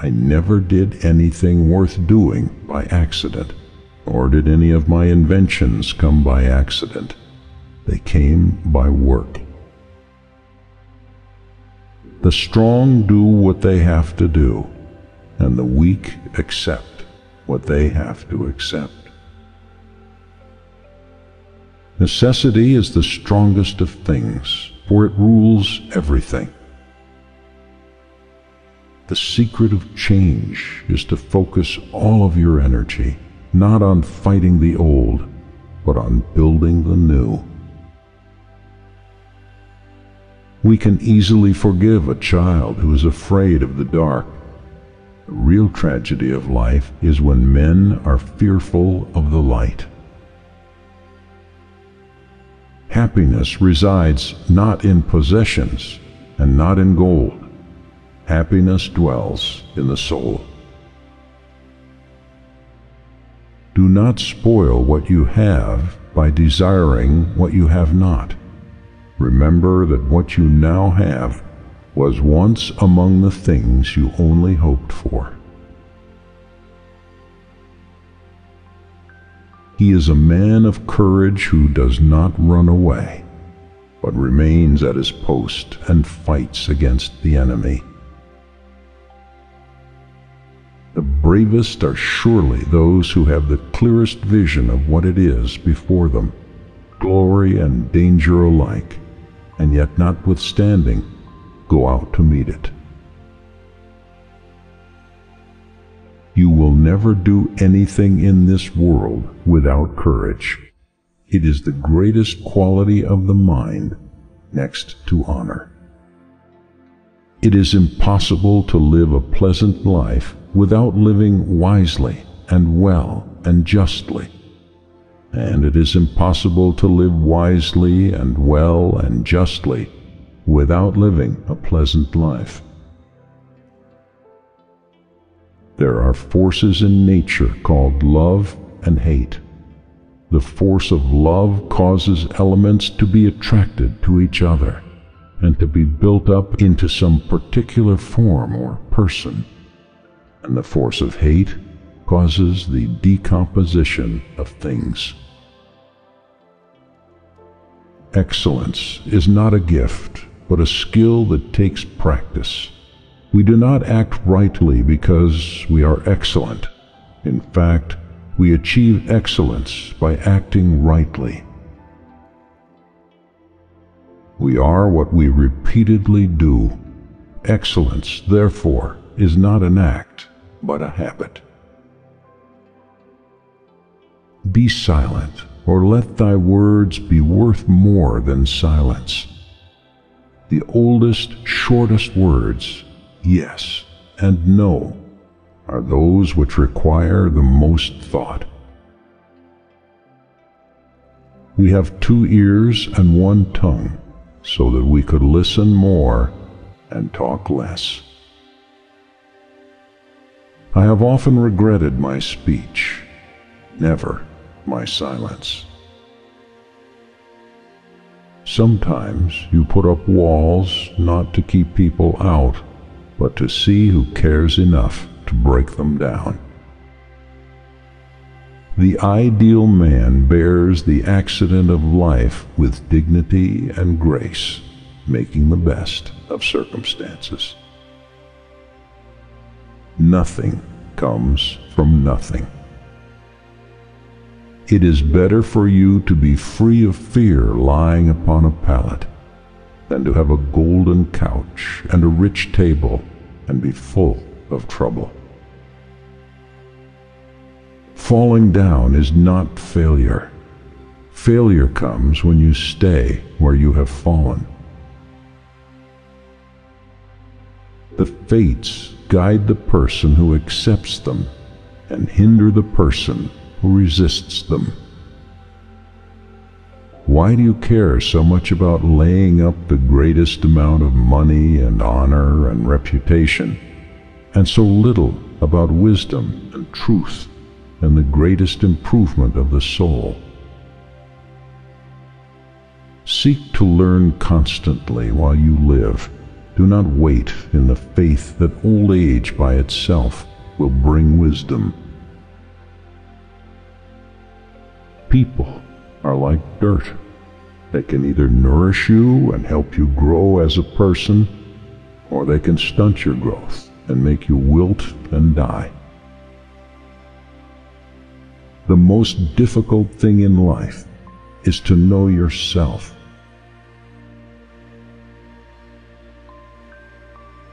I never did anything worth doing by accident, nor did any of my inventions come by accident. They came by work. The strong do what they have to do, and the weak accept what they have to accept. Necessity is the strongest of things, for it rules everything. The secret of change is to focus all of your energy, not on fighting the old, but on building the new. We can easily forgive a child who is afraid of the dark. The real tragedy of life is when men are fearful of the light. Happiness resides not in possessions and not in gold. Happiness dwells in the soul. Do not spoil what you have by desiring what you have not. Remember that what you now have was once among the things you only hoped for. He is a man of courage who does not run away, but remains at his post and fights against the enemy. The bravest are surely those who have the clearest vision of what it is before them, glory and danger alike, and yet notwithstanding, go out to meet it. You will never do anything in this world without courage. It is the greatest quality of the mind, next to honor. It is impossible to live a pleasant life without living wisely and well and justly. And it is impossible to live wisely and well and justly without living a pleasant life. There are forces in nature called love and hate. The force of love causes elements to be attracted to each other and to be built up into some particular form or person. And the force of hate causes the decomposition of things. Excellence is not a gift, but a skill that takes practice. We do not act rightly because we are excellent. In fact, we achieve excellence by acting rightly. We are what we repeatedly do. Excellence, therefore, is not an act, but a habit. Be silent, or let thy words be worth more than silence. The oldest, shortest words, yes and no, are those which require the most thought. We have 2 ears and 1 tongue, so that we could listen more and talk less. I have often regretted my speech, never my silence. Sometimes you put up walls not to keep people out, but to see who cares enough to break them down. The ideal man bears the accident of life with dignity and grace, making the best of circumstances. Nothing comes from nothing. It is better for you to be free of fear lying upon a pallet than to have a golden couch and a rich table and be full of trouble. Falling down is not failure. Failure comes when you stay where you have fallen. The fates guide the person who accepts them and hinder the person who resists them. Why do you care so much about laying up the greatest amount of money and honor and reputation, and so little about wisdom and truth and the greatest improvement of the soul? Seek to learn constantly while you live, Do not wait in the faith that old age by itself will bring wisdom. People are like dirt. They can either nourish you and help you grow as a person, or they can stunt your growth and make you wilt and die. The most difficult thing in life is to know yourself